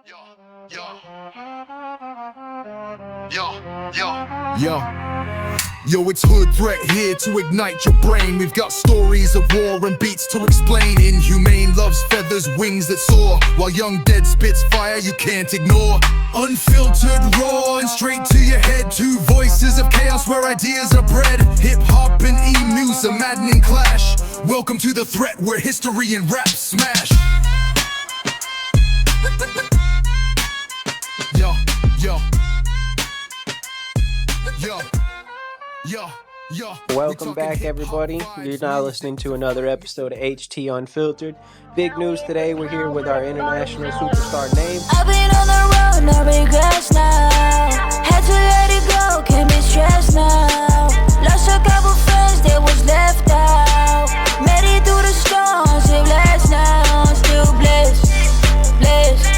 Yo, it's HoodThreat here to ignite your brain. We've got stories of war and beats to explain. Inhumane loves feathers, wings that soar, while Young Dead spits fire you can't ignore. Unfiltered, raw, and straight to your head. Two voices of chaos where ideas are bred. Hip-hop and e-news, a maddening clash. Welcome to the threat where history and rap smash. Yo, yo. Yo. Yo, yo. Welcome back, everybody. You're now listening to another episode of HT Unfiltered. Big news today. We're here with our international superstar Nayme. I've been on the road, no regrets now. Had to let it go, can't be stressed now. Lost a couple friends that was left out. Made it through the storm, still blessed now. Still blessed, blessed.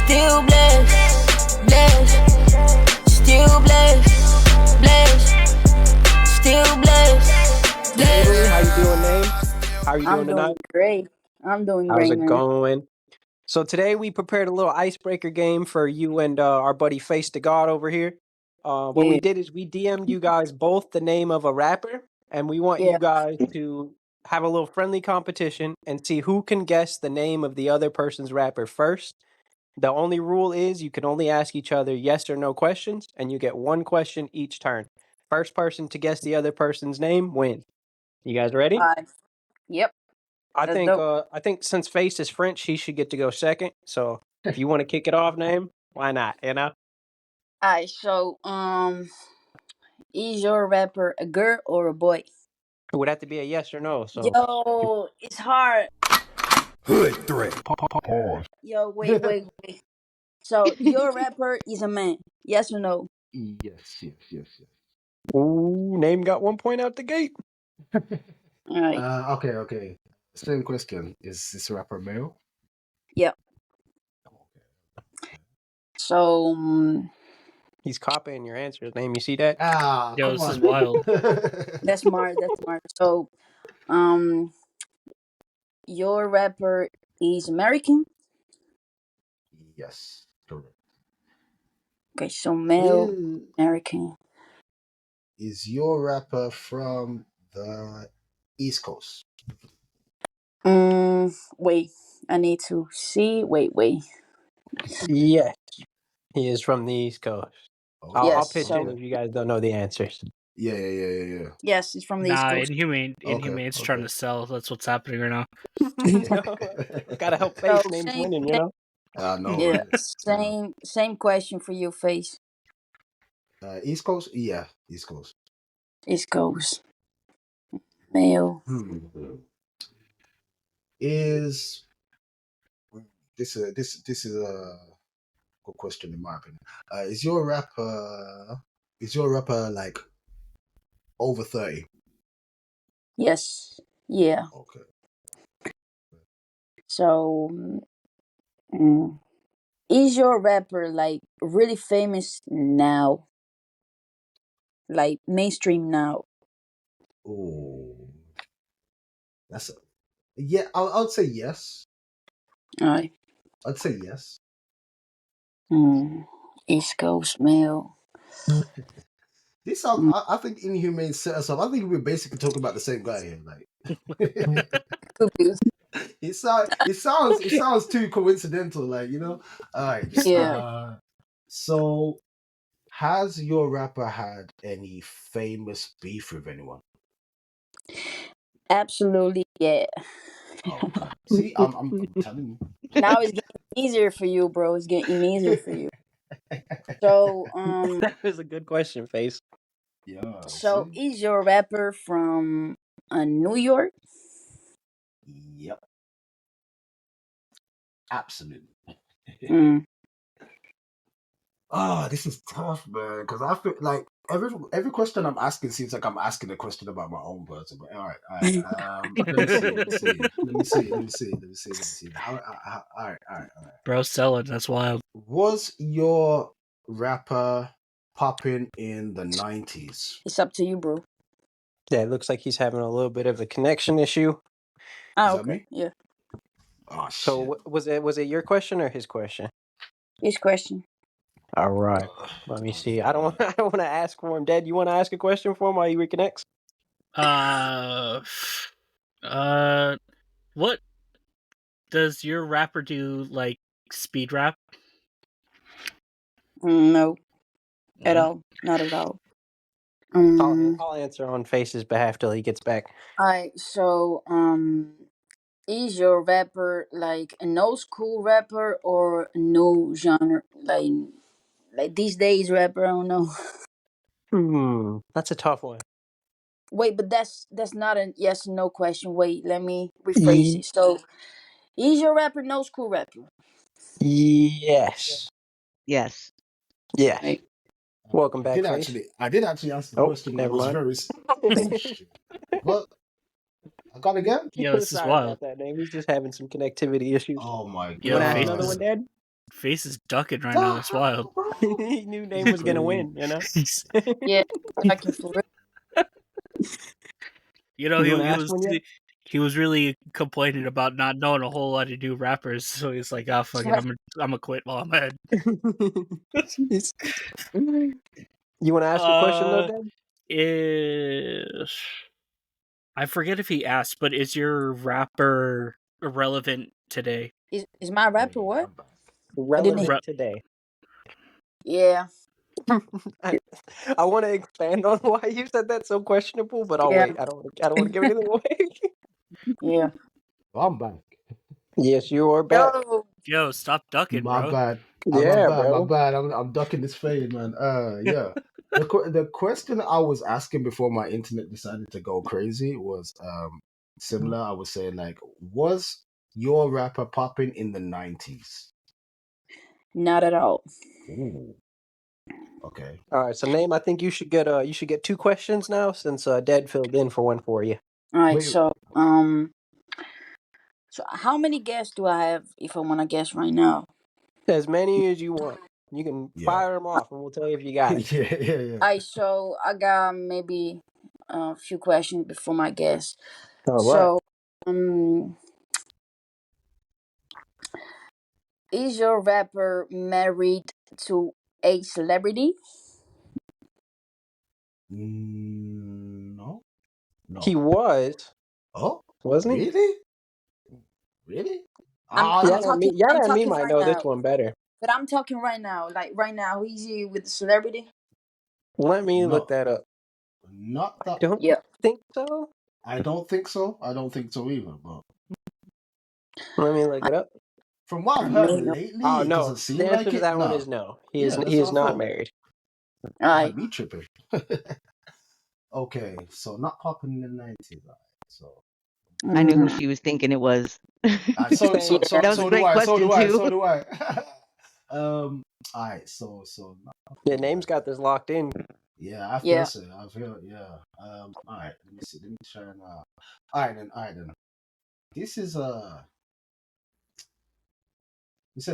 Still blessed, blessed. Still blessed, blessed. Still blessed. Hey, how you doing, Nayme? How are you doing tonight? Great. I'm doing How's great. it man. going? So today we prepared a little icebreaker game for you and our buddy Face to God over here. What we Yeah. did is we DM'd you guys both the name of a rapper, and we want Yeah. you guys to have a little friendly competition and see who can guess the name of the other person's rapper first. The only rule is you can only ask each other yes or no questions, and you get one question each turn. First person to guess the other person's name win. You guys ready? Yep. I let's think go. I think since Face is French, he should get to go second. So if you want to kick it off, Name, why not? You know? Alright, so is your rapper a girl or a boy? It would have to be a yes or no. So Yo, it's hard. HoodThreat. Yo, wait. So your rapper is a man? Yes or no? Yes. ooh, Name got 1 point out the gate. Alright. Okay. Same question. Is this rapper male? Yep. So He's copying your answers, Name. You see that? Yo, this is wild. that's smart. So your rapper is American? Yes, correct. Okay, so male American. Is your rapper from the East Coast? Wait. I need to see. Wait. Yes. He is from the East Coast. Oh, I'll Yes, pitch so- in if you guys don't know the answers. Yeah. Yes, it's from the East Nah, Coast. Inhumane's trying okay. to sell. That's what's happening right now. Gotta help Face. So, Name's same- winning, you know? No. Yeah, right? same question for you, Face. East Coast? Yeah, East Coast. East Coast. Male. Is this is a good question in my opinion. Is your rapper like over 30? Yes. Yeah. Okay. So, is your rapper like really famous now? Like mainstream now? Oh, yeah. I'd say yes. Alright. I'd say yes. East Coast male. This song, I think Inhumane set us up. I think we're basically talking about the same guy here. Like, Could be. it sounds too coincidental. Like, you know. All right. Yeah. So, has your rapper had any famous beef with anyone? Absolutely, yeah. Oh, see, I'm telling you. Now it's getting easier for you, bro. It's getting easier for you. So, That was a good question, Face. Yeah. so see? is your rapper from New York? Yep. Absolutely. Oh, this is tough, man. Because I feel like every question I'm asking seems like I'm asking a question about my own person. But all right. Let me see. All right. Bro, selling. That's wild. Was your rapper popping in the 90s? It's up to you, bro. Yeah, it looks like he's having a little bit of a connection issue. Ah, Is that okay. me? Yeah. Oh shit. So was it your question or his question? His question. All right. Let me see. I don't want to ask for him. Dad, you want to ask a question for him while he reconnects? What does your rapper do? Like speed rap? No, at all. Not at all. I'll answer on Face's behalf till he gets back. Alright, so is your rapper like an old school rapper or a new genre, like these days rapper? I don't know. That's a tough one. Wait, but that's not a yes or no question. Wait, let me rephrase it. So, is your rapper an old school rapper? Yes. Yes. Yes. Right. Welcome I back, did Face. actually answer the Oh, question. It never was mind. very. Oh, shit. What? I got again? Yo, this is Sorry wild. about that, name. He's just having some connectivity issues. Oh my god. You want to ask Face another is- one, Dad? Face is ducking right now. It's wild. He knew Name was gonna win, you know. Yeah, talking for real. You know, You wanna ask one yet? he was really complaining about not knowing a whole lot of new rappers, so he's like, "Ah, fuck it, I'm gonna quit while I'm ahead." You want to ask a question though, Dad? I forget if he asked, but is your rapper irrelevant today? Is my rapper what? Relevant today. Yeah. I want to expand on why you said that so questionable, but I'll Yeah. wait. I don't want to give anything away. Yeah. I'm back. Yes, you are back. Yo, stop ducking, My bro. bad. Yeah, my bro. bad. I'm ducking this fade, man. Yeah. The question I was asking before my internet decided to go crazy was similar. I was saying like, was your rapper popping in the 90s? Not at all. Ooh. Okay. All right, so Name, I think you should get 2 questions now since Dad filled in for one for you. All right. Wait. So so how many guests do I have if I want to guess right now? As many as you want. You can fire them off, and we'll tell you if you got it. yeah. All right. So I got maybe a few questions before my guess. All right. So is your rapper married to a celebrity? No. He was. Oh, wasn't he? Really? I'm talking. Yana I'm and me talking might right know now. this one better. But I'm talking right now. Like right now, is he with a celebrity? Let me look that up. Not that. Don't think so. I don't think so. I don't think so either. But let me look it up. From what I've heard lately, oh it no, doesn't seem the answer like to it. that one No. is no. He Yeah, is that's he what is I not thought. married. Might be tripping. Okay, so not popping in the 90s. So I knew who she was thinking it was. that was a great question too. So do I. All right, so Yeah, Name's got this locked in. Yeah, I feel so. I feel all right, let me see. Let me try and all right then. This is a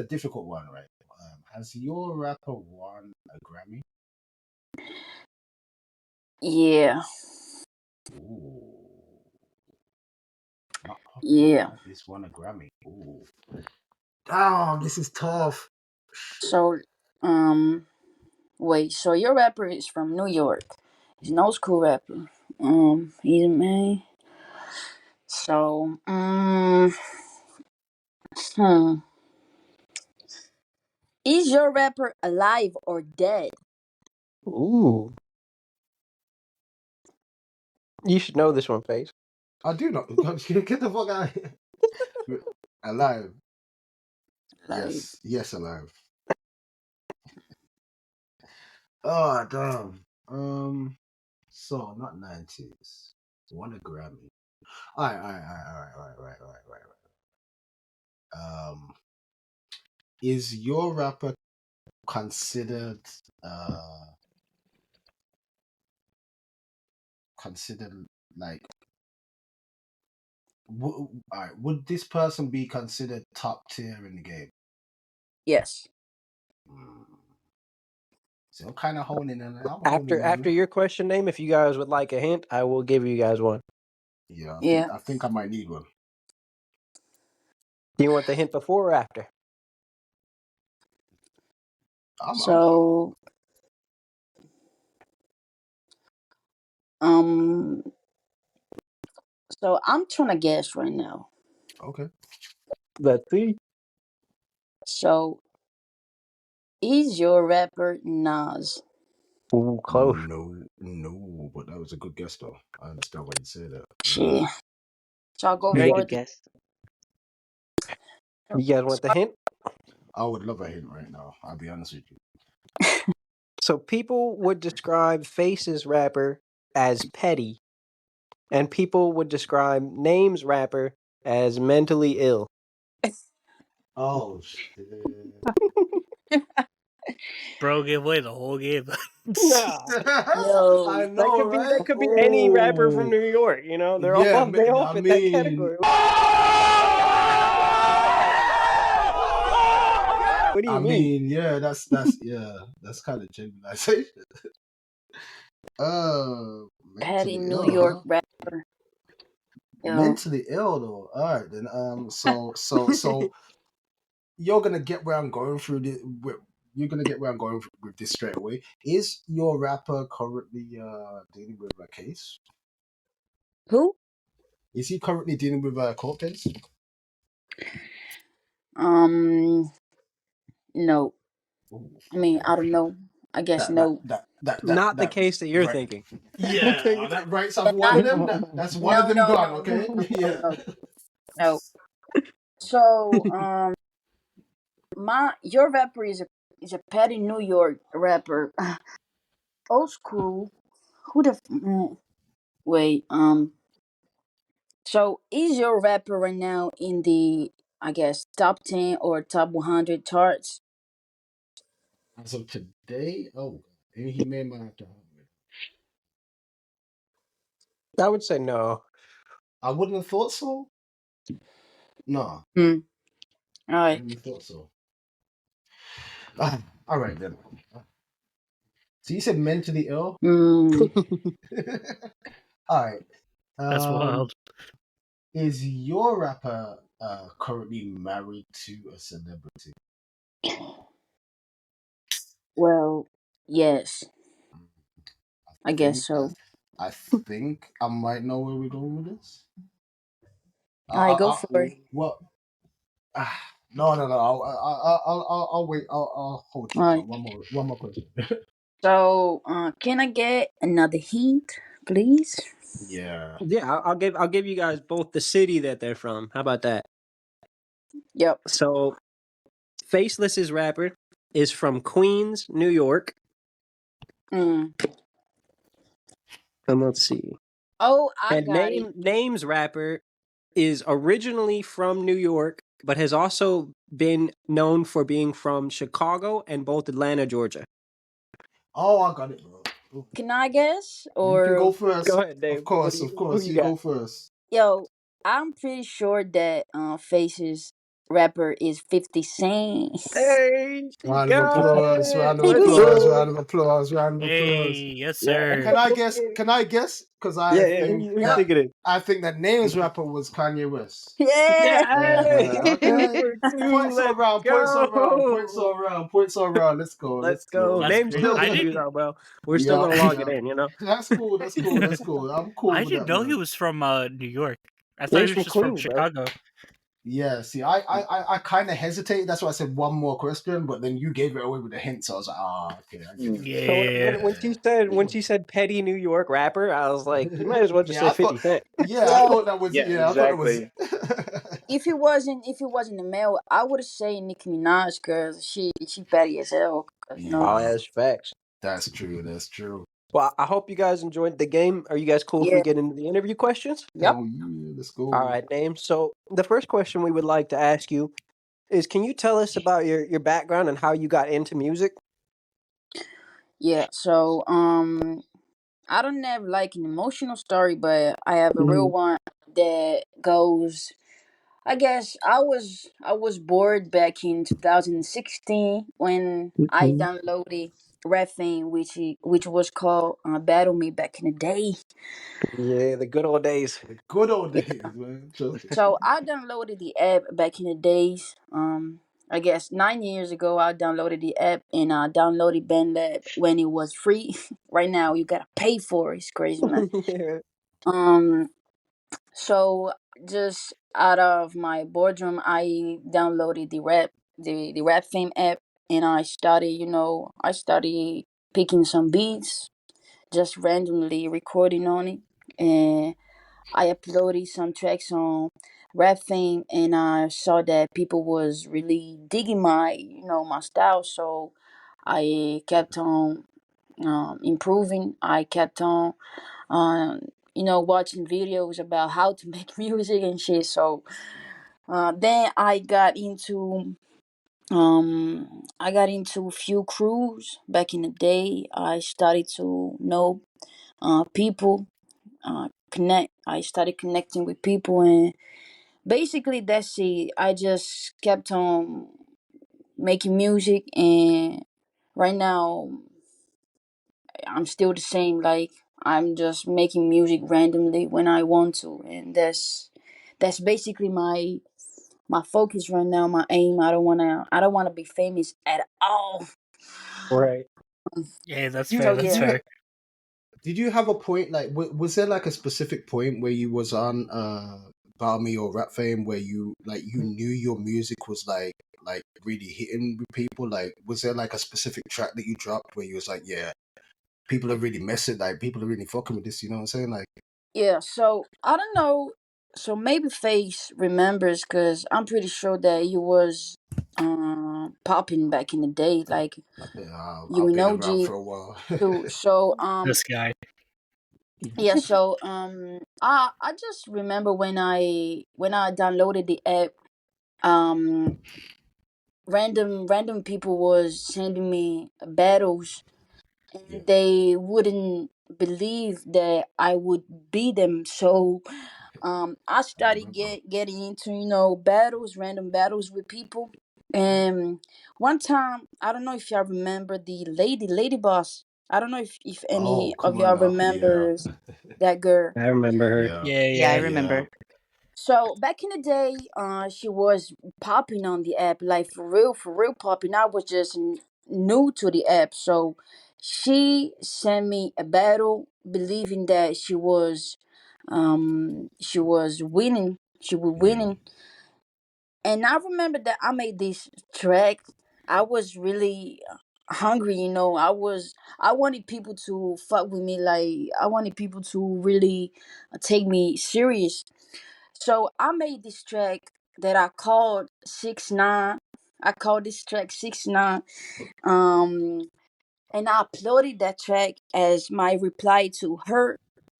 difficult one, right? Has your rapper won a Grammy? Yeah. Ooh. Yeah. This won a Grammy. Ooh. Damn, this is tough. So, wait. So your rapper is from New York. He's an old school rapper. He's a man. So, is your rapper alive or dead? Ooh. You should know this one, Face. I do not. Get the fuck out of here. Alive. Yes, alive. Oh damn. So not 90s. Won a Grammy. All right. Is your rapper considered like all right, would this person be considered top tier in the game? Yes. So I'm kind of honing in. After your question, Name, if you guys would like a hint, I will give you guys one. Yeah, Yeah. I think I might need one. Do you want the hint before or after? I'm So um so I'm trying to guess right now. okay. Let's see. So is your rapper Nas? Ooh, close. No, no, but that was a good guess though. I understand why you say that. Shit. So I'll go Very Yeah. for good it. guess. You guys want the hint? I would love a hint right now. I'll be honest with you. So people would describe Face's rapper as petty, and people would describe Name's rapper as mentally ill. Oh shit. Bro gave away the whole game. Nah, I Yo, know, that right? could be any rapper from Oh, New York. You know, yeah. they all I fit that mean, category. What do you mean? yeah. That's kind of generalization. Patty Mentally New ill, York huh? rapper. Yo. Mentally ill though. All right then. So you're gonna get where I'm going through this. You're gonna get where I'm going with this straight away. Is your rapper currently dealing with a case? Who? Is he currently dealing with a court case? Um no. Ooh, I mean, okay. I don't know. I guess That that no. that that that Not the that case that you're right. thinking. Yeah, that writes off one Not of them. That's one of no them no gone. no Okay. Yeah. no no. So your rapper is a Patty New York rapper. Old school. Who the wait, so is your rapper right now in the, I guess, top 10 or top 100 charts? As of today, oh, and he may might have to help me. I would say no. I wouldn't have thought so. No, Hmm. All I right. wouldn't have thought so. All right then. So you said mentally ill. Hmm. All right. That's Um, wild. is your rapper currently married to a celebrity? Well, yes, I I guess think so. I think I might know where we're going with this. All right, go for it. Well, no. I'll wait. I'll hold All you to right. one more question. So, can I get another hint, please? Yeah. Yeah, I'll give you guys both the city that they're from. How about that? Yep. So Faceless's rapper is from Queens, New York. Mm. And let's see. Oh, I And got it. Name's rapper is originally from New York, but has also been known for being from Chicago and both Atlanta, Georgia. Oh, I got it, bro. Ooh. Can I guess? You can go Or Go first. ahead, Dave. Of Who course. you You got? go first. yo, I'm pretty sure that Faces rapper is 50 Cent. Hey, she Round of got applause. it. Round of Let's applause. go. Round of applause. Round of applause. Hey, yes, Yeah. sir. Can I guess? Can I guess? Because Yeah, yeah. Who you Yep. think it is? I think that name's rapper was Kanye West. Yeah. Yeah, hey, two Okay. for two. Points all Let's round. Points all round. Points all go. round. Points all round. Let's go. Let's Let's go. go. That's Let's Name's great. still I go. confused didn't. out, bro. We're still Yeah, gonna log it yeah. in, you know? That's cool. That's cool. That's cool. I'm cool I with didn't that, know he man. was from New York. I Yeah, thought he he's was from just from Queens, bro. Chicago. Yeah, see, I kind of hesitated. That's why I said one more question, but then you gave it away with a hint, so I was like, okay, I get it. So Yeah. when she said petty New York rapper, I was like, you might as well just Yeah, say 50 Cent. I Yo, thought that was, Yeah, yeah, I thought that was. exactly. if it wasn't a male, I would say Nicki Minaj because she petty as hell. 'Cause, you know. Oh, Yeah, that's facts. that's true. That's true. Well, I hope you guys enjoyed the game. Are you guys cool if we Yeah. get into the interview questions? Yep. Hell yeah, let's All go. right, Name. So the first question we would like to ask you is, can you tell us about your background and how you got into music? Yeah. So I don't have like an emotional story, but I have a real one that goes. I guess I was bored back in 2016 when I Mhm. downloaded Red Thing, which was called Battle Me back in the day. Yeah, the good old days. The good old Yeah. days, man. Trust me. So I downloaded the app back in the days. I guess 9 years ago, I downloaded the app and I downloaded BandLab when it was free. Right now, you gotta pay for it. It's crazy, man. Yeah. Um, so just out of my boredom, I downloaded the Rap Fame app, and I started picking some beats, just randomly recording on it, and I uploaded some tracks on Rap Fame, and I saw that people was really digging my style. So I kept on improving. I kept on, watching videos about how to make music and shit. So then I got into a few crews back in the day. I started to know people, connect. I started connecting with people, and basically that's it. I just kept on making music, and right now I'm still the same. Like, I'm just making music randomly when I want to, and that's basically my focus right now. My aim. I don't wanna be famous at all. Right. Yeah, that's You fair. So That's yeah. you fair. did you have a point like was there like a specific point where you was on Balmy or Rap Fame where you knew your music was like really hitting with people? Like was there like a specific track that you dropped where you was like, yeah, people are really messing, like people are really fucking with this, you know what I'm saying? Like Yeah, so I don't know. So maybe Face remembers because I'm pretty sure that he was popping back in the day. Like, you I've and been around OG for a while. too. So This guy. yeah. So I just remember when I downloaded the app. Um, random people was sending me battles, Yeah, and they wouldn't believe that I would beat them. So I I started remember. getting into battles, random battles with people. And one time, I don't know if y'all remember the lady boss. I don't know if Oh, any of come on y'all now. Yeah. remembers that girl. I remember her. Yeah. Yeah, Yeah, I yeah. Yeah. remember. So back in the day, she was popping on the app, like for real popping. I was just new to the app, so she sent me a battle, believing that she was winning. She was Yeah. winning, and I remember that I made this track. I was really hungry, I wanted people to fuck with me, like I wanted people to really take me serious. So I made this track that I called 6 9. I called this track 6 9. Um and I uploaded that track as my reply to her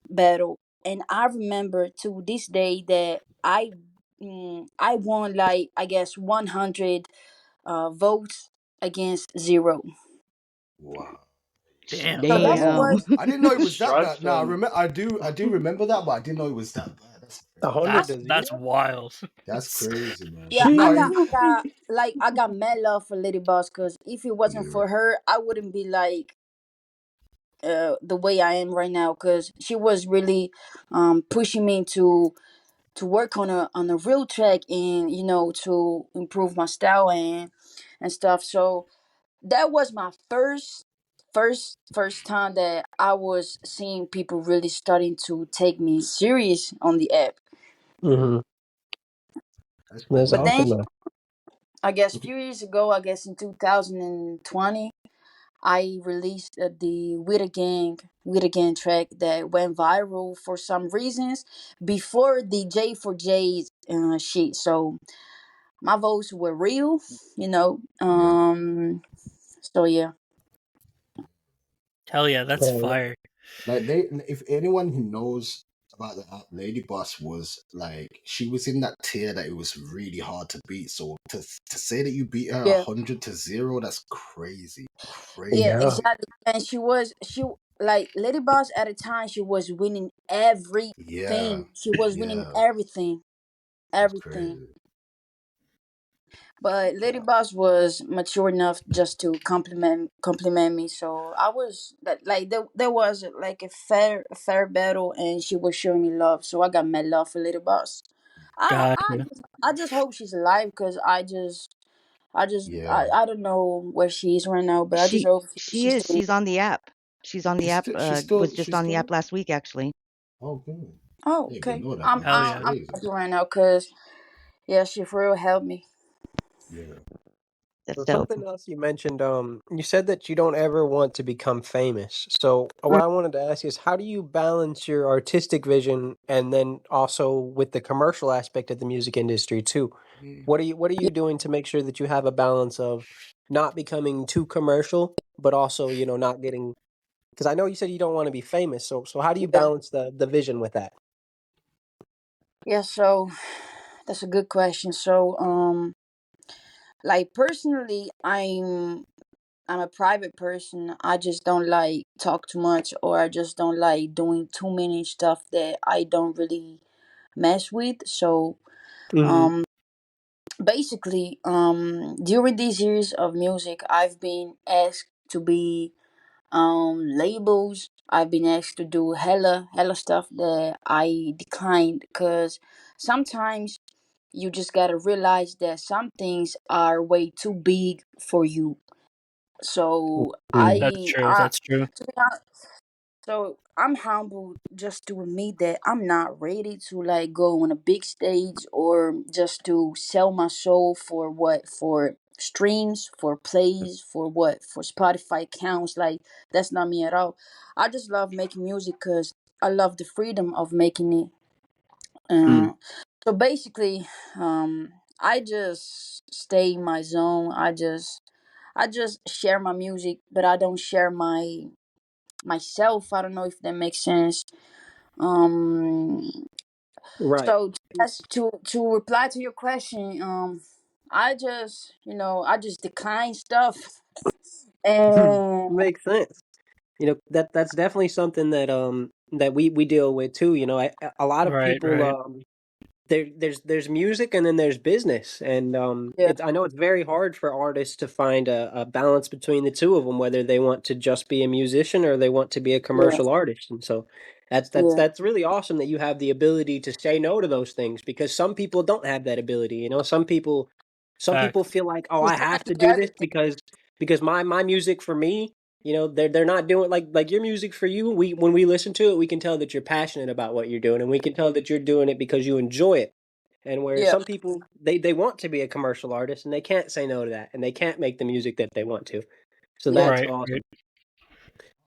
battle. And I remember to this day that I won, like, I guess 100 votes against zero. Wow. Damn. So that's Damn. what I didn't know it was that bad. No, Destruction. I do remember that, but I didn't know it was that bad. That's A crazy. hundred That's to that's zero. wild. That's crazy, man. Yeah, I No, got I got like I got mad love for Lady Boss, because if it wasn't yeah, for her, I wouldn't be like the way I am right now, because she was really pushing me to work on a real track, and to improve my style and stuff. So that was my first time that I was seeing people really starting to take me serious on the app. Mm-hmm. that's That's But crazy. then awesome though. I guess a few years ago, I guess in 2020, I released the With a Gang track that went viral for some reasons before the J for J's shit. So my votes were real, you know. Yeah. So yeah. Hell yeah, that's Right. fire. Like if anyone who knows about the app, Lady Boss was like she was in that tier that it was really hard to beat. So to say that you beat her Yeah. 100 to 0, that's crazy, Yeah, crazy. Yeah. exactly. And she like Lady Boss at a time, she was winning Yeah, everything. She was winning yeah, everything. that's Everything. crazy. But Lady Boss was mature enough just to compliment me. So I was that, like, there was like a fair battle, and she was showing me love. So I got mad love for Lady Boss. I I Gotcha. just, I just hope she's alive, because I just Yeah. I don't know where she is right now, but I just She hope she she's is. still. She's on the app. She's on the She's app. still Was just she's on the still. app last week, actually. Oh, good. Oh, I didn't even okay. know that, man. Hell That's yeah. I'm crazy. happy right now because yeah, she for real helped me. Yeah. That's So dope. something else you mentioned, you said that you don't ever want to become famous. So what I wanted to ask is, how do you balance your artistic vision and then also with the commercial aspect of the music industry too? What are you doing to make sure that you have a balance of not becoming too commercial, but also, not getting, because I know you said you don't want to be famous. So how do you Yeah, balance the vision with that? yeah. So that's a good question. So like personally, I'm a private person. I just don't like talk too much, or I just don't like doing too many stuff that I don't really mess with. So Hmm. um basically during these years of music, I've been asked to be labels. I've been asked to do hella stuff that I declined because sometimes you just gotta realize that some things are way too big for you. So Mm. That's true. That's true. to be honest, so I'm humble just to admit that I'm not ready to like go on a big stage or just to sell my soul for what, for streams, for plays, for what, for Spotify counts. Like that's not me at all. I just love making music because I love the freedom of making it. Mm. Uh, so basically, I just stay in my zone. I just share my music, but I don't share myself. I don't know if that makes sense. Um, Right. so as to reply to your question, I just I just decline stuff, and Makes sense. That's definitely something that we deal with too. A lot of Right, people, right. there's music and then there's business, and yeah, I know it's very hard for artists to find a balance between the two of them, whether they want to just be a musician or they want to be a yeah, commercial artist. And so yeah, that's really awesome that you have the ability to say no to those things, because some people don't have that ability. Some people Facts. feel like, oh, you're I trying have to to do do this everything. because my music for me, they're not doing like your music for you. We When we listen to it, we can tell that you're passionate about what you're doing, and we can tell that you're doing it because you enjoy it. And where Yeah, some people, they want to be a commercial artist and they can't say no to that, and they can't make the music that they want to. So yeah, that's Right, right. awesome.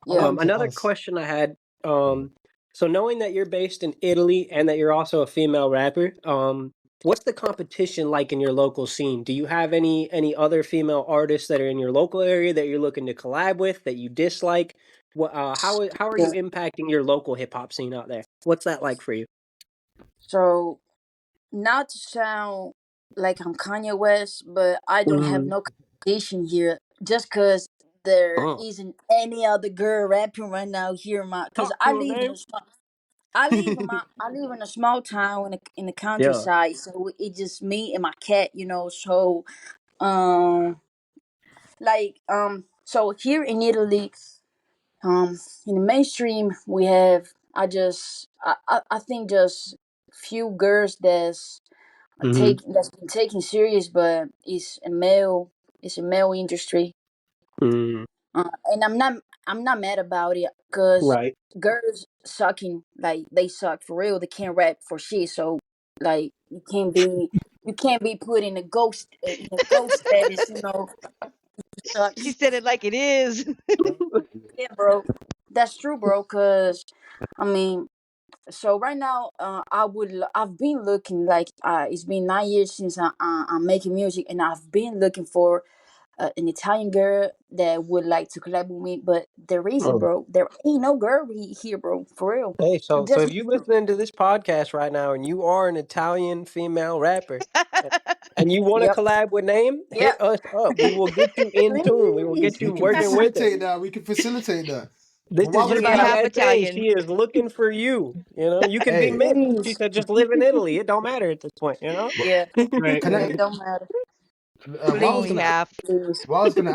I yeah. wanted to Another ask. question I had, so knowing that you're based in Italy and that you're also a female rapper, what's the competition like in your local scene? Do you have any other female artists that are in your local area that you're looking to collab with that you dislike? How are you Yeah. impacting your local hip hop scene out there? What's that like for you? So not to sound like I'm Kanye West, but I don't have Mhm. no competition here just because there Oh, isn't any other girl rapping right now here in my because talk to him, man. I live in a small town in the Yeah. countryside, so it's just me and my cat, So um so here in Italy, in the mainstream we have I think just few girls Hmm. that's been taken serious, but it's a male industry, Mm, and I'm not mad about it because right. girls sucking like they suck for real. They can't rap for shit, so like you can't be put in a ghost status, Suck. She said it like it is. Yeah, bro, that's true, bro. Cause I mean, so right now, I've been looking like it's been 9 years since I'm making music, and I've been looking for an Italian girl that would like to collab with me, but there isn't, Oh. bro. There ain't no girl here, bro. For real. Hey, so Just if you listening to this podcast right now and you are an Italian female rapper and you want to yep, collab with Name, yep. hit us up. We will get you in tune. We will Please. get you We can working with her. facilitate that. We can facilitate that. This But is what I just was You're like gonna half SA. Italian. She is looking for you. You can be hey, mixed. She Please. said just live in Italy. It don't matter at this point, but Yeah, Right, can yeah. I right. It don't matter. What I was Only Please, gonna half. please. what I was gonna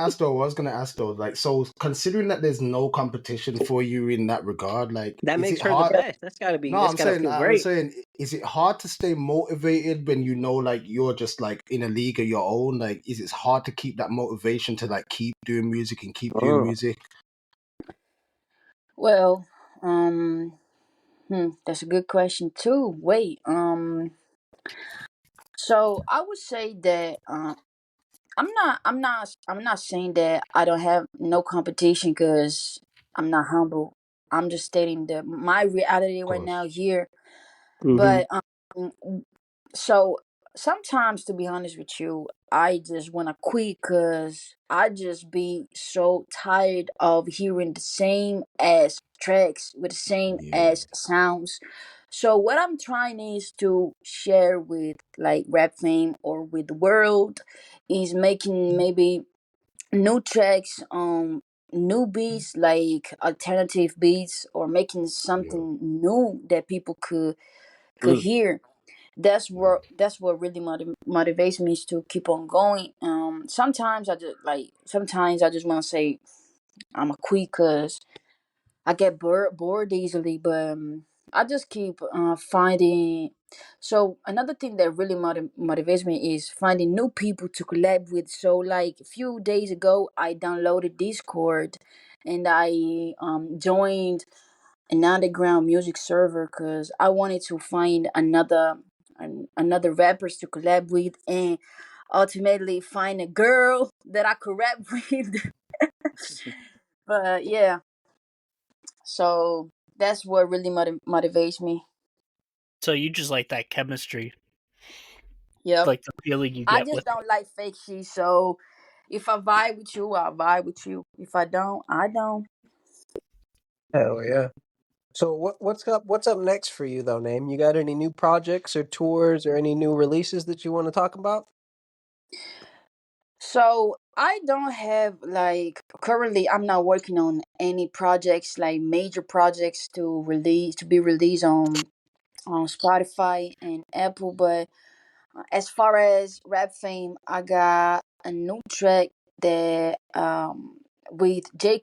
ask though, like, so considering that there's no competition for you in that regard, like, That is makes it her the hard? best. No, That's gotta feel I'm great. saying, is it hard to stay motivated when you know, like, you're just like in a league of your own? Like, is it hard to keep that motivation to like keep doing music and keep doing Oh. music? Well, that's a good question too. Wait, so I would say that I'm not saying that I don't have no competition because I'm not humble. I'm just stating that my reality Of right now course. here. Mm-hmm. But so sometimes, to be honest with you, I just want to quit because I just be so tired of hearing the same as tracks with the same Yeah. as sounds. So what I'm trying is to share with like rap fame or with the world is making maybe new tracks new beats like alternative beats or making Yeah. something new that people could Mm. hear. That's what really motivates me is to keep on going. Sometimes I just want to say I'm a quit because I get bored easily, but I just keep finding. So another thing that really motivates me is finding new people to collab with. So like a few days ago, I downloaded Discord, and I joined an underground music server because I wanted to find another rappers to collab with and ultimately find a girl that I could rap with. But yeah, so that's what really motivates me. So you just like that chemistry, Yep. like the feeling you I get just with it. don't like fake shit. So if I vibe with you, I'll vibe with you. If I don't, I don't. Hell yeah. So what's up next for you though, Name? You got any new projects or tours or any new releases that you want to talk about? So I don't have like currently I'm not working on any projects like major projects to be released on Spotify and Apple, but as far as rap fame, I got a new track that with with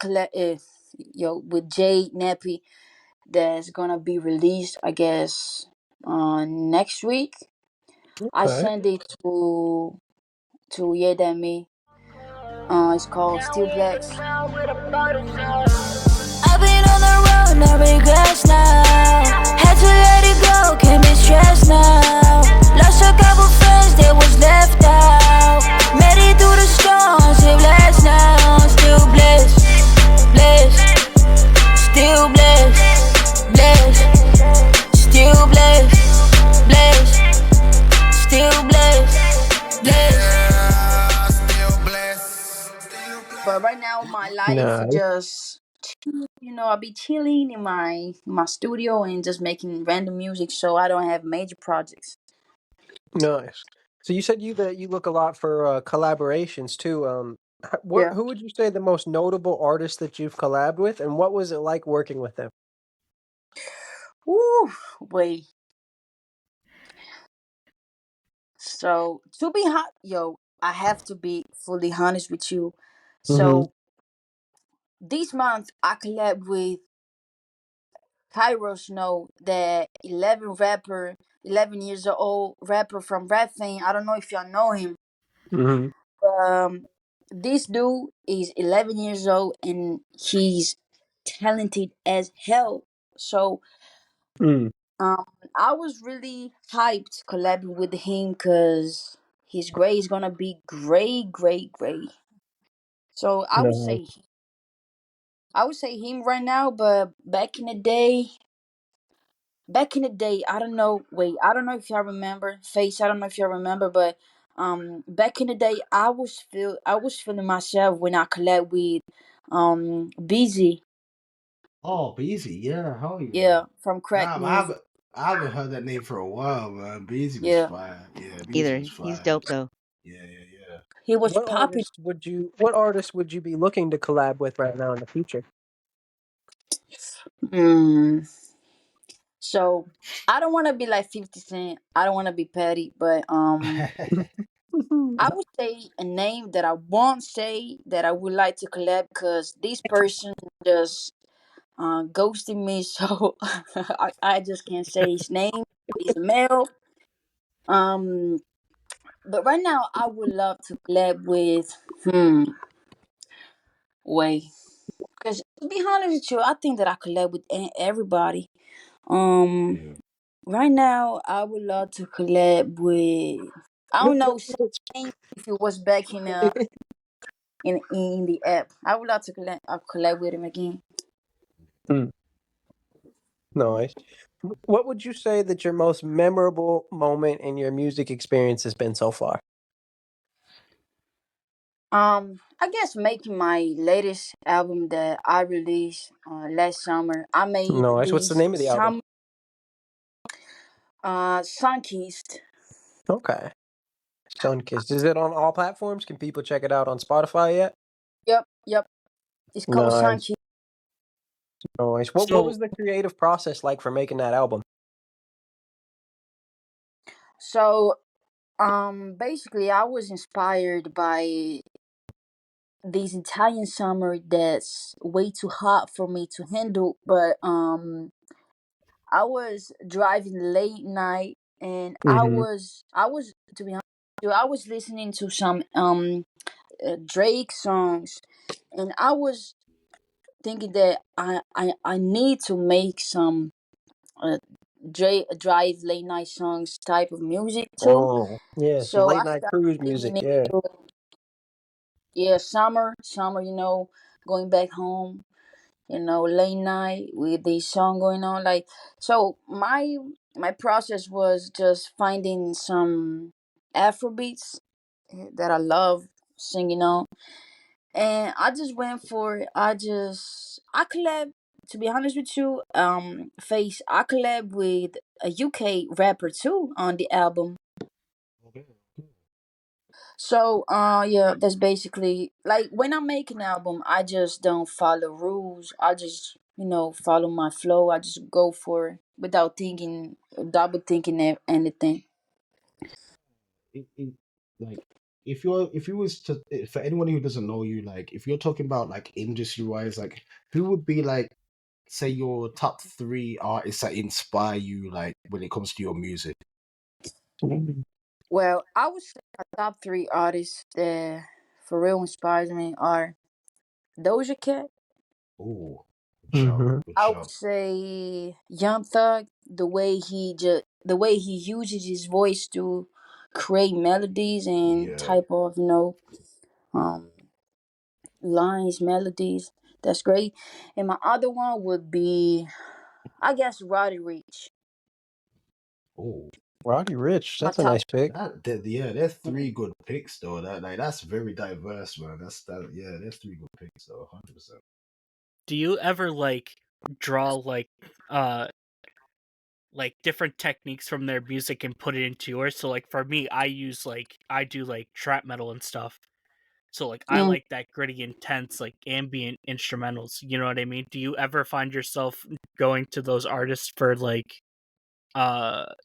Jay Nappy that's gonna be released I guess next week. I Okay. sent it to Yeah That Me. It's called Still Blessed. I've been on the road, no regrets now. Had to let it go, can't be stressed now. Lost a couple friends that was left out. Made it through the storm, still blessed now. Still blessed, blessed, still blessed, blessed, still blessed, blessed, still blessed, blessed. But right now my life Nice. just I'll be chilling in my studio and just making random music so I don't have major projects. Nice. So you said that you look a lot for collaborations too. Yeah. Who would you say the most notable artist that you've collabed with, and what was it like working with them? Woo, wait. So to be hot, I have to be fully honest with you. Mm-hmm. So this month I collab with Cairo Snow, the 11 years old rapper from Rap Fame. I don't know if y'all know him. Mm-hmm. Um, this dude is 11 years old and he's talented as hell. So Mm. um, I was really hyped collabing with him because his grade is gonna be great, great, great. So No. I would say him right now, but back in the day, I don't know. Wait, I don't know if y'all remember Face. I don't know if y'all remember, but back in the day, I was feeling myself when I collab with Busy, Oh, Beezy, yeah, hell yeah. yeah, from Crack Damn, Music, I haven't heard that name for a while, man. Beezy was yeah. fire. Yeah, Beezy Either. was He's fire. dope though. Yeah, yeah, yeah. He was popping. What artist would you be looking to collab with right now in the future? Mm, so I don't want to be like 50 Cent. I don't want to be petty, but I would say a name that I won't say that I would like to collab because this person just ghosted me, so I just can't say his name. He's a male. Um, but right now I would love to collab with wait, because to be honest with you, I think that I collab with everybody. Um, Yeah. right now I would love to collab with I don't know Shane if it was back in the app. I would love to collab with him again. Hmm, nice. What would you say that your most memorable moment in your music experience has been so far? I guess making my latest album that I released last summer. I made Nice. What's the this name of the album? Sunkissed. Okay. Sunkissed. Is it on all platforms? Can people check it out on Spotify yet? Yep. It's called Nice. Sunkissed. Nice. What So was the creative process like for making that album? So basically I was inspired by this Italian summer that's way too hot for me to handle, but I was driving late night and Mm-hmm. I was to be honest with you, I was listening to some Drake songs and I was thinking that I need to make some uh, drive late night songs type of music too. Oh, yeah, some So late I night started cruise digging music. Yeah. into summer, going back home, late night with this song going on. Like so my process was just finding some Afrobeats that I love singing on. And I just went for it. I collab to be honest with you, Face, I collab with a UK rapper too on the album. Okay. So yeah, that's basically like when I make an album, I just don't follow rules. I just, follow my flow. I just go for it without thinking double thinking anything. It, like if you was to for anyone who doesn't know you, like if you're talking about like industry wise, like who would be like say your top three artists that inspire you like when it comes to your music? Well, I would say my top three artists that for real inspires me are Doja Cat. Oh, good shout, Mm-hmm. good I would shout. say Young Thug, the way he uses his voice to create melodies and Yeah. type of um lines, melodies. That's great. And my other one would be, I guess, Roddy Rich. Oh, Roddy Rich. My That's a top. nice pick. yeah, there's three good picks though. That's very diverse, man. Yeah, there's three good picks though, 100%. do you ever draw like different techniques from their music and put it into yours? So like for me, I do like trap metal and stuff. So like I Mm, like that gritty, intense, like ambient instrumentals. You know what I mean? Do you ever find yourself going to those artists for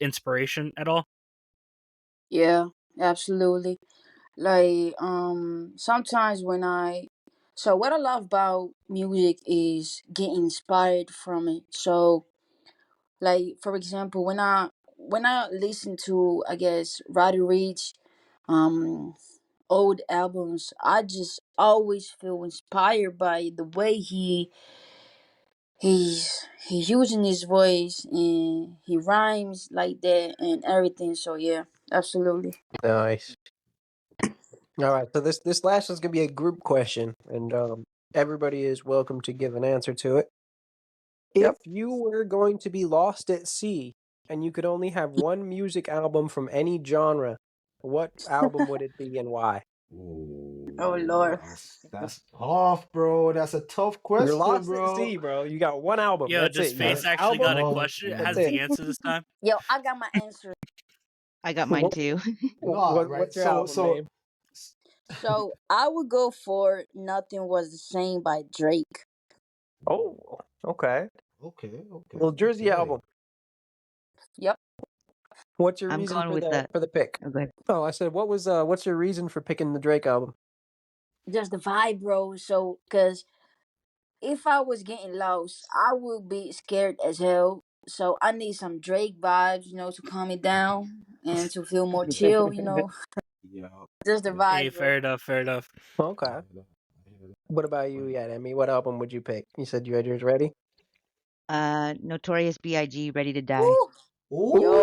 inspiration at all? yeah, absolutely. Like sometimes so what I love about music is getting inspired from it. So like for example, when I listen to, I guess, Roddy Rich, um old albums, I just always feel inspired by the way he's using his voice and he rhymes like that and everything. So yeah, absolutely. Nice. All right. So this last one's gonna be a group question, and everybody is welcome to give an answer to it. Yep. If you were going to be lost at sea and you could only have one music album from any genre, what album would it be and why? Oh Oh, Lord. that's tough, bro. That's a tough You're question, lost at bro. sea, bro. You got one album. Yo, That's does it. You got Face an That's actually got album. a tough, question? That's Has bro. the it. answer this time? Yo, I got my answer. I got mine What, too. No, right. what's your album name? S- So I would go for Nothing Was the Same by Drake. Oh, okay. okay, okay, Little Jersey okay. album. Yep. What's your I'm reason going for with that. the pick? Oh, go ahead. Oh, I said, what's your reason for picking the Drake album? Just the vibe, bro. So, cause if I was getting lost, I would be scared as hell. So I need some Drake vibes, to calm me down and to feel more chill. Yeah, Just the yeah. Hey, vibe, bro. fair enough, fair enough. I Okay. hear that. I hear that. What about you, Right. Emmy? What album would you pick? You said you had yours ready? Notorious B.I.G. Ready to Die. Woo! Yo,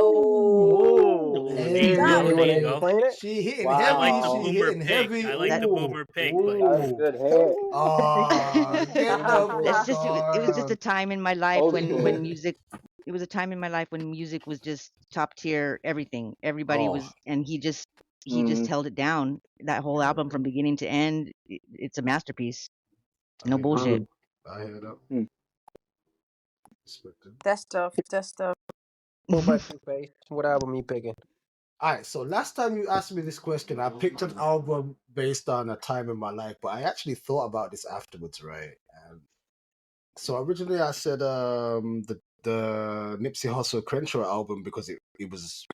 Ooh, Ooh, there you Yeah, go, you there want you to hey, go. explain it? she hitting I like heavy. the She Wow. boomer hitting pick. heavy. I like the That Ooh, boomer pick, but That was a ooh. good hit. Get the that's fuck just it was just a on. time in my life Old when school. music it was a time in my life when music was just top tier everything. Everybody Oh, was and he just Mm. held it down. That whole I hear album from that. beginning to end, it's a masterpiece. I No hear that. bullshit. Mm. I hear that. Mm. Respected. that's tough. That's tough. What about you, Face? What album you picking? All right, so last time you asked me this question, I picked an album based on a time in my life, but I actually thought about this afterwards, right? So originally I said the Nipsey Hussle Crenshaw album because it was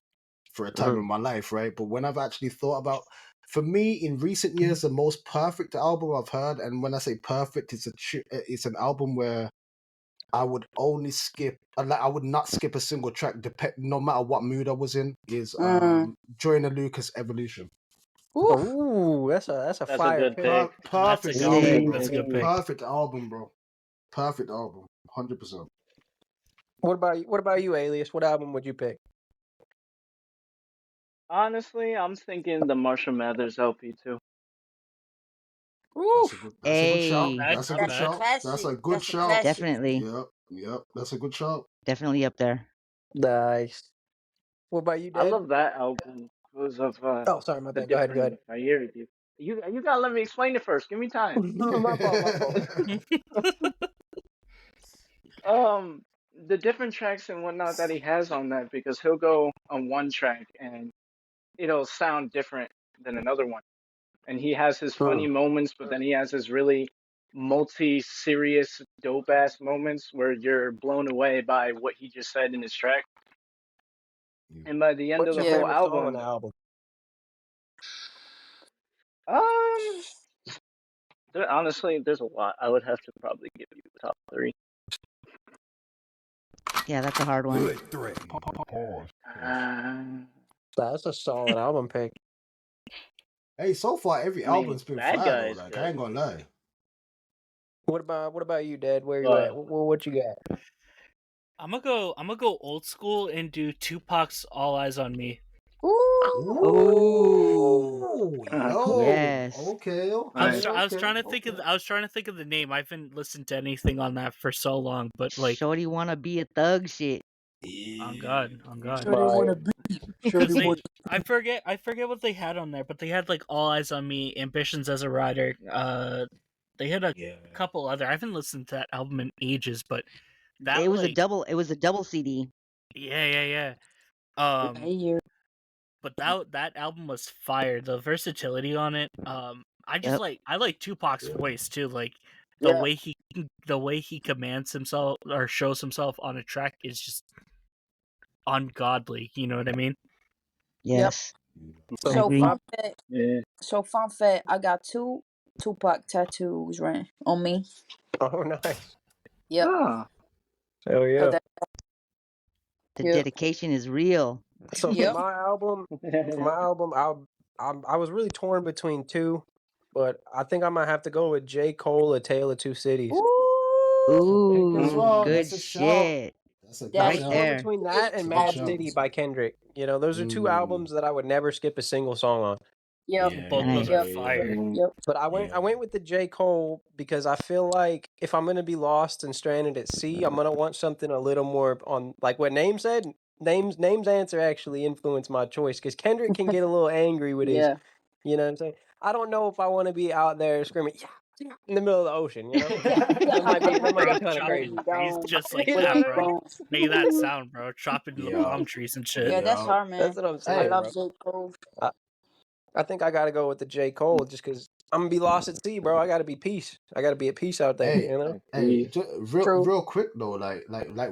for a time in my life, right? But when I've actually thought about, for me in recent years, the most perfect album I've heard, and when I say perfect, it's an album where I would only skip, I would not skip a single track, no matter what mood I was in. Is Mm. Joyner Lucas Evolution. Oof. Oh, that's a That's a fire good pick. pick. that's a Perfect good album, pick. Sick. bro. That's a good pick. Perfect album, bro. Perfect album. 100%. What about you, Alias? What album would you pick? Honestly, I'm thinking the Marshall Mathers LP too. Oof. That's a good shout. Hey, Bad, That's a not good That's a bad. shout. That's classic. a good That's a shout. classic. definitely. Yep, yep. That's a good shout. Definitely up there. Nice. What about you, I Dad? love that album because of Oh, sorry, my the bad. Go ahead. Go different ahead. hierarchy. You gotta let me explain it first. Give me time. My fault. My fault. The different tracks and whatnot that he has on that, because he'll go on one track and it'll sound different than another one. And he has his Hmm. funny moments, but then he has his really multi-serious, dope-ass moments where you're blown away by what he just said in his track. And by the end of What's the your whole favorite song on the album, album? um, honestly, there's a lot. I would have to probably give you the top three. Yeah, that's a hard one. HoodThreat. Pause. That's a solid album pick. Hey, so far every I mean, album's been Bad fire Guy though. is Like I good, ain't gonna lie. What about you, Dad? Where you at? but What you got? I'm gonna go old school and do Tupac's "All Eyes on Me." Ooh. Oh, Ooh, cool, yo. yes. Okay, I was okay, trying to think of okay. the name. I haven't listened to anything on that for so long, but like, Shorty wanna be a thug shit. on Yeah. God, on God. Sure they wanna Fire. be. Sure they Because wanna. I forget what they had on there, but they had like "All Eyes on Me," "Ambitions as a Rider." They had a Yeah. couple other. I haven't listened to that album in ages, but It that was a like, double. It was a double CD. yeah. I hear. But that album was fire. The versatility on it. Yep. I like Tupac's Yeah. voice too. Like Yeah. the way he commands himself or shows himself on a track is just ungodly. You know what I mean? Yes, I So agree. fun fact. yeah. So fun fact. I got two Tupac tattoos right on me. Oh, nice. Yep. Ah, Hell So yeah. that. The Yep. dedication is real. So Yep. for my album, I was really torn between two, but I think I might have to go with J. Cole, A Tale of Two Cities. Ooh. Good pick as Ooh, well. good That's a shout. shit. That's a I good That's was Right torn shout. there. between that That's and a good Mad shout. City by Kendrick. Those are two Mm, albums that I would never skip a single song on. Yep. Both Nice. those are Yep. fire. Yep. But I yeah. went with the J. Cole because I feel like if I'm gonna be lost and stranded at sea, I'm gonna want something a little more on like what Name said. Name's answer actually influenced my choice because Kendrick can get a little angry with his, Yeah. you know what I'm saying? I don't know if I want to be out there screaming yeah, yeah, in the middle of the ocean. That might be kind of Chopping crazy. trees just like You know that, what I bro. mean? Make that sound, bro. Chopping the Yeah. palm trees and shit. Yeah, that's Yeah. hard, That's man. what I'm I saying, Hey, love bro. J. Cole. I, I think I got to go with the J. Cole just because I'm gonna be lost at sea, bro. I gotta be peace. I gotta be at peace out there. Hey, You know. hey, True. real quick though, like,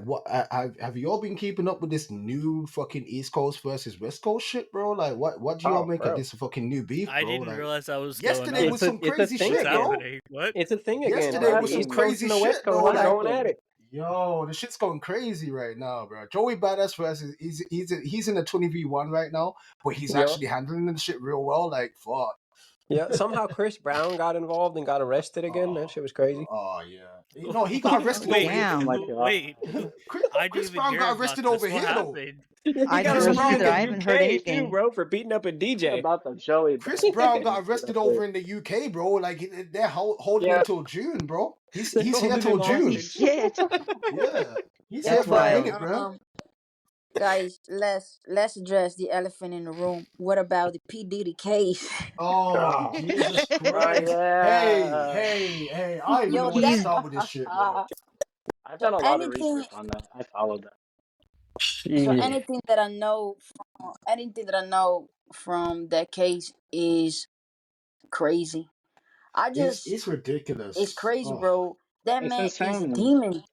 what have you all been keeping up with this new fucking East Coast versus West Coast shit, bro? Like, what do y'all Oh, make of bro. this fucking new beef, bro? I didn't Like, realize that was yesterday going on. was some It's a crazy thing What's shit, bro. again. happening? What? It's a thing again. Yesterday Bro. was The some East Coast crazy and the West shit, Coast bro. are Like, going at it. yo, the shit's going crazy right now, bro. Joey Badass versus he's in a 20v1 right now, but he's Yeah. actually handling the shit real well. Like, fuck. Yeah. Somehow Chris Brown got involved and got arrested again. That shit was crazy. Oh yeah. No, he got arrested over Wait, here. Damn. my God. wait. I Chris didn't even Brown hear got about arrested this. over What here though. happened? He I got Chris didn't arrested either. Brown, I in haven't the heard UK anything. too, bro, for beating up a DJ. About the Joey. Chris Badass Brown got thing, arrested that's over it. in the UK, bro. Like they're holding Yeah. him till June, bro. He's They're here holding till him Holy June. hostage. shit. Yeah, he's here Yeah, That's for a but wild. minute, bro. guys, let's address the elephant in the room. What about the P Diddy case? Oh Oh, Jesus Oh Christ! Hey, yeah. hey, hey! I don't even know Yo, where to that He's start with this shit, bro. I've so done a lot of anything research on that. I followed that. so shit. anything that I know from that case is crazy. I just It's it's ridiculous. crazy, Oh, bro. That It's man is a insane. demon.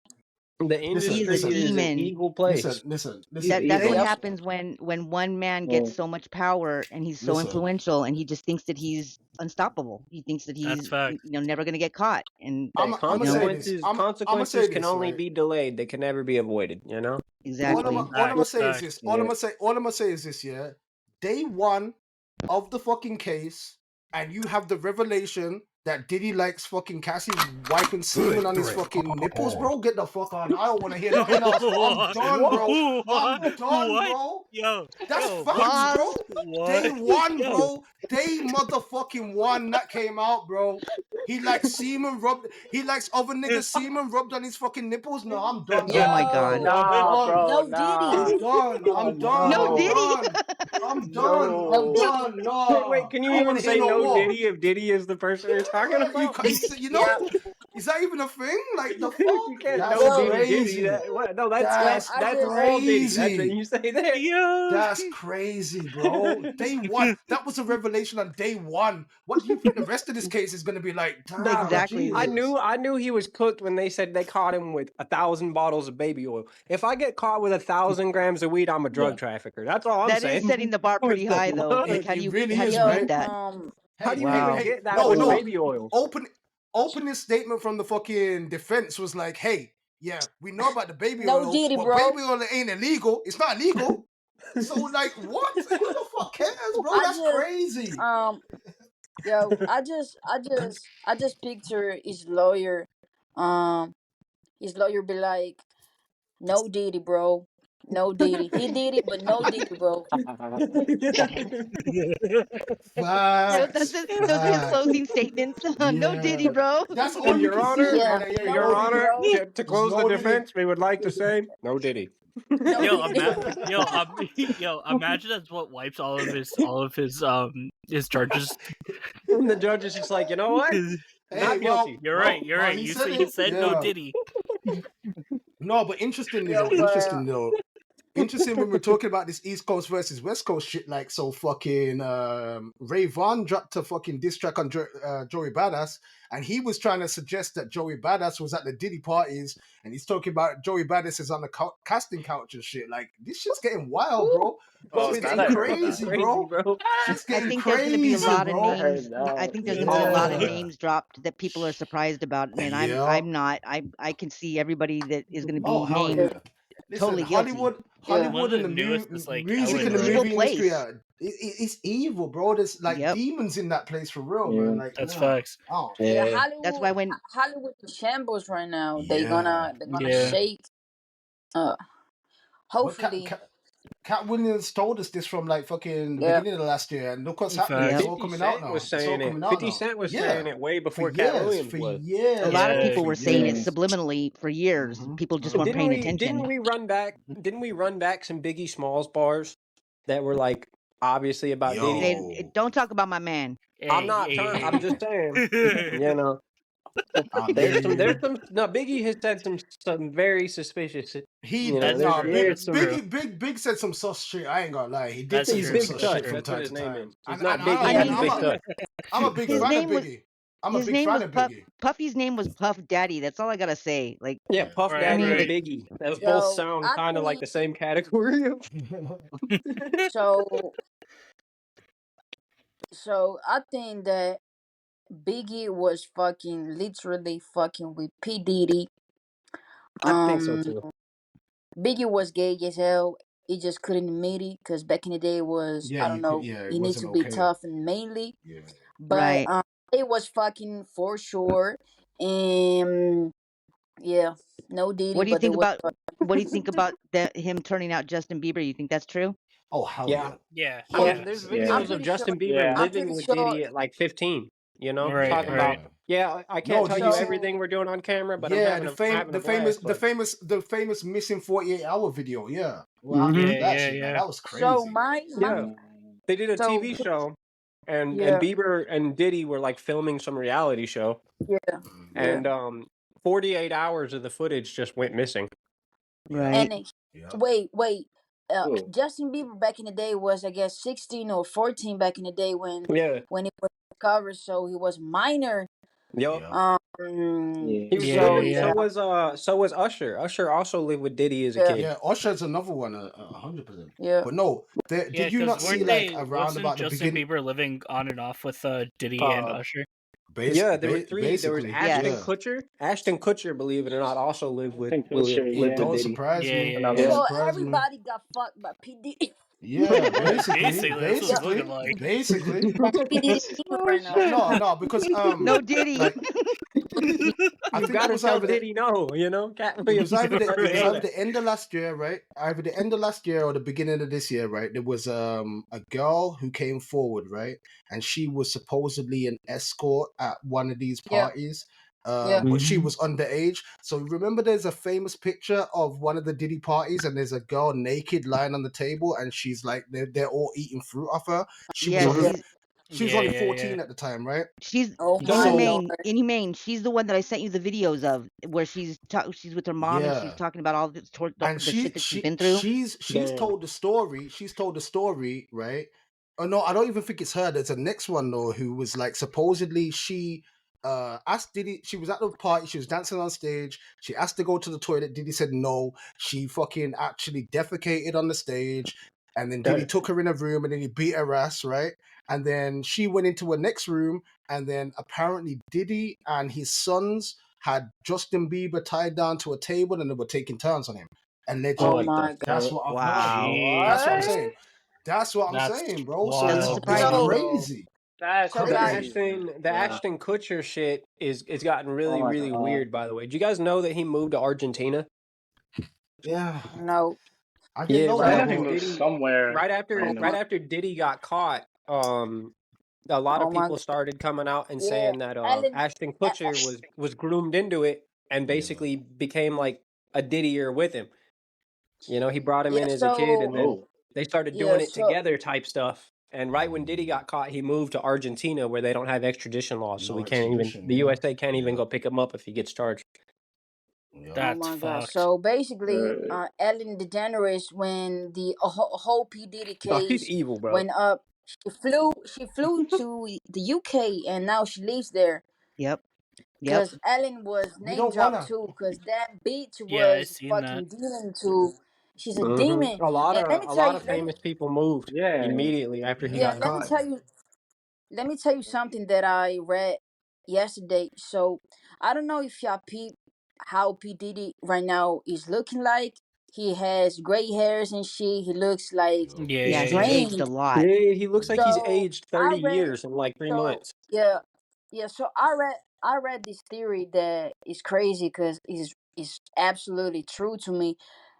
The he listen, is a industry listen, is an demon. evil listen, place. listen, He's listen. That's what evil. They Yep. happens when one man Yeah. gets so much power and he's so listen. influential and he just thinks that he's unstoppable. He thinks that That's he's fact. never gonna get caught. And That I'm gonna say this. I'm gonna consequences say can this, only right? be delayed. They can never be avoided. You know. exactly. All I'm gonna Facts, say is facts. this. Yeah. All I'm gonna say is this. Yeah, day one of the fucking case, and you have the revelation that Diddy likes fucking Cassie wiping semen on his fucking nipples, bro. Get the fuck on. I don't want to hear nothing else. I'm done, bro. I'm What? done, What? bro. Yo, That's yo, facts, what? bro. Pause. Day What? one, Yo, bro. Day motherfucking one that came out, bro. He likes semen rubbed. He likes other niggas' semen rubbed on his fucking nipples. No, I'm done, Oh bro. my I'm God. Yo, done. I'm Nah, done. bro. no Nah. Diddy, I'm done. Oh, I'm done. No I'm no. Diddy. done. I'm done. no I'm No. Diddy. done. Wait, No, can I you don't even want to hear say no no more. Diddy if Diddy is the person you're talking You, about? you know, Yeah. is that even a thing? Like the You fuck? can't That's no Yo, Diddy Diddy. crazy. No, yo, That's I that's just all Diddy. That's what crazy. you say there. yo. That's crazy, bro. Day one. That was a revelation on day one. What do you think the rest of this case is going to be like? Damn, Exactly. Jesus. I knew he was cooked when they said they caught him with 1,000 bottles of baby oil. If I get caught with 1,000 grams of weed, I'm a drug trafficker. That's all I'm That saying. is setting the bar What pretty the high though. fuck? Like It really how do is, you beat right? yo that? How do you Hey, even Wow. get that no, with no. baby oil? Opening statement from the fucking defense was like, hey, yeah, we know about the baby no oil, Diddy, but bro. baby oil ain't illegal. It's not illegal. So, like, what? Who the fuck cares, bro? I That's just crazy. yo, I just picture his lawyer be like, no Diddy, bro. No Diddy. He did it, but no Diddy, bro. Facts. Those are his Facts. closing statements. No Diddy, Yeah. bro. That's all you Your can see, Honor, right? Yeah, Yeah, no Your all you Diddy, can. Honor, bro. to There's close the no Diddy. defense, we would like to say no Diddy. No Yo, Diddy. yo, imagine that's what wipes all of his charges. And the judge is just like, you know what? Hey, Not well, guilty. You're well, right. You're well, right. he You said say he it. said no Yeah. Diddy. No, but interestingly Yo, though, but interesting when we're talking about this East Coast versus West Coast shit, like, so fucking Ray Vaughn dropped a fucking diss track on Joey Badass, and he was trying to suggest that Joey Badass was at the Diddy parties, and he's talking about Joey Badass is on the casting couch and shit. Like, this shit's getting wild, bro. Oh, Shit's It's God, getting I heard crazy, that. crazy, bro. Shit's I getting think there's going to be a crazy, lot of bro. I heard names. I that. think there's going to be a lot of Yeah. names dropped that people are surprised about, and Yeah. I'm not. I can see everybody that is going to be Oh, hell named yeah. Listen, totally guilty. One Hollywood of and the the newest is like music It's and an the Eleanor. evil movie industry place. it's evil, bro. There's like Yep. demons in that place for real, Yeah. man. Like, That's nah. facts. Oh, yeah, Yeah. That's why Hollywood in shambles right now. yeah. They're gonna Yeah. shake. But Hopefully, Cat Williams told us this from like fucking the yeah. beginning of the last year, and look what's happening. Facts. It's Yep. all 50 coming out Cent now. was It's all saying it. coming out 50 now. Cent was Yeah. saying it way For before Cat years, Williams for was. years. A lot of Yeah. people for were saying it years. subliminally for years. Mhm, People just mhm. weren't paying Didn't attention. we run back some Biggie Smalls bars that were like obviously about Diddy? Hey, don't talk about my man. I'm not trying. I'm just saying. You know, I there's some. mean, No, Biggie has said some very suspicious He You know, That's nah, true. there's That's some. true. Big said some sus shit. I ain't gonna lie. He did That's say He's some true. Big sus That's Cut. shit true. from That's what time his to name time. is. He's And not I I Biggie. and He's mean, Big Cut. I'm a big his fan of name was Biggie. I'm a his big name fan was of Biggie. Puffy's name was Puff Daddy. That's all I gotta say. Like, Yeah, Yeah. Puff Right, I Daddy mean, and right. like, Biggie. Those both Yo, sound I kind of like think the same category. so. So I think that Biggie was fucking literally fucking with P Diddy. I think so Um, too. Biggie was gay as hell. He just couldn't admit it because back in the day was Yeah, I don't you could. know. Yeah, it You need wasn't to be okay. tough and manly, Yeah. but right. it was fucking for sure. And yeah, no What Diddy, do you but there think was. about what do you think about that him turning out Justin Bieber? You think that's true? Oh hell Yeah, yeah. Yeah, I Yeah, mean, yeah, there's Yeah. I'm videos of pretty sure. Justin Bieber Yeah. I'm living pretty with sure. Diddy at like 15. You know, right, talking right. about, Yeah. yeah, I can't No, tell did you you see? everything we're doing on camera, but I'm Yeah, having a blast. But the famous missing 48-hour video. Yeah. What happened hmm to Yeah, that yeah, shit, man? yeah. That was So crazy. my yeah, Mm. they did a so TV show, and yeah, Bieber and Diddy were like filming some reality show, yeah, Mm, yeah. and 48 hours of the footage just went missing. yeah. Right. And it, Yeah. wait. Oh. Justin Bieber back in the day was I guess 16 or 14 back in the day Yeah, when it was discovered. So he was minor. yep. Yeah. Yeah. He was Yeah, So living. yeah. So was Usher. Usher also lived with Diddy as a yeah, kid. Yeah, Usher's another one, 100%. yeah. But no, Yeah, did you because not see like around wasn't about the Justin begin? Bieber living on and off with Diddy and Uh, Usher? yeah, there were three. There was Basically, Yes. Ashton yeah. Kutcher. Ashton Kutcher, believe it or not, also lived I think It with don't Diddy. surprise Yeah, me. yeah, another Don't yeah. one. So surprise me. everybody got fucked by P Diddy. Yeah, Basically, that's what it's looking basically, like. basically. But P Diddy evil Oh right now. shit. No, because No Diddy. like I You think got it to was tell either Diddy no. You know, Cat it Williams was either is the, it was right. either the end of last year, right? Either the end of last year or the beginning of this year, right? There was a girl who came forward, right? And she was supposedly an escort at one of these Yeah, parties. yeah, But she was underage. So remember there's a famous picture of one of the Diddy parties and there's a girl naked lying on the table and she's like they're all eating fruit off her. She was Yeah, only yeah. she was Yeah, only yeah, yeah. 14 at the time, right? she's Oh my So lord. Inhumane. She's the one that I sent you the videos of, where she's with her mom and she's Yeah. talking about all And the shit that she's been through. she's damn. told the story. She's told the story, right? Oh no, I don't even think it's her. There's a next one though who was like supposedly she asked Diddy. She was at the party. She was dancing on stage. She asked to go to the toilet. Diddy said no. She fucking actually defecated on the stage. And then Diddy Damn. took her in a room and then he beat her ass, right? And then she went into a next room and then apparently Diddy and his sons had Justin Bieber tied down to a table and they were taking turns on him. Oh What Allegedly. the my god. That's fuck? what I've heard, bro. That's what I'm Jeez, saying. What? That's what I'm that's saying, bro. So Doesn't wild. it's surprise me. So crazy. That's so The guys, Crazy. The Wow. Ashton Kutcher shit is it's gotten Oh really my really god. weird. By the way, did you guys know that he moved to Argentina? Yeah. no, I didn't Yeah, know I right that, know he after but moved Diddy, somewhere oh random. right my, after Diddy got caught, a lot of oh my people god. started coming out and Yeah, saying that Ellen. Ashton Kutcher was groomed into it and yeah. basically became like a Diddyer with him. You know, he brought him Yeah. in as a kid, So and then Oh. they started yeah. doing it So together type stuff. And right when Diddy got caught, he moved to Argentina where they don't have extradition laws, so No we can't even extradition, the yeah. USA can't even Yeah. go pick him up if he gets charged. Yeah. oh That's my god. fucked. So basically, Uh, Ellen DeGeneres, when the whole P Diddy Oh, he's case evil, bro. went up, she flew to the UK and now she lives there. Yep. Yep. Cause Ellen was We name don't dropped wanna. too. Cause that bitch Yeah, I was seen that. fucking demon too. She's a demon. And let me A tell lot you, of famous people moved yeah. immediately after he Yeah, yeah, got yeah, caught. let me tell you something that I read yesterday. So I don't know if y'all peep how P Diddy right now is looking like. He has gray hairs and shit. He looks like yeah. Yeah, he's Yeah, yeah, he's yeah. aged a drained. lot. Yeah, he looks like he's So aged I 30 read. years in like 3 So months. yeah, yeah. So I read this theory that is crazy because is absolutely true to me.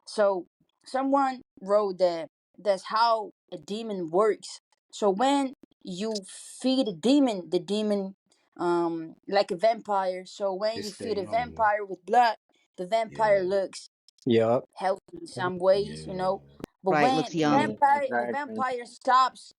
So someone wrote that that's how a demon works. So when you feed a demon, the demon like a vampire. So when They you stay feed a young, yeah. vampire with blood, the vampire Yeah. looks Yep. healthy in some ways, Yeah. But Right, when looks the young. Yeah. vampire the Exactly. vampire stops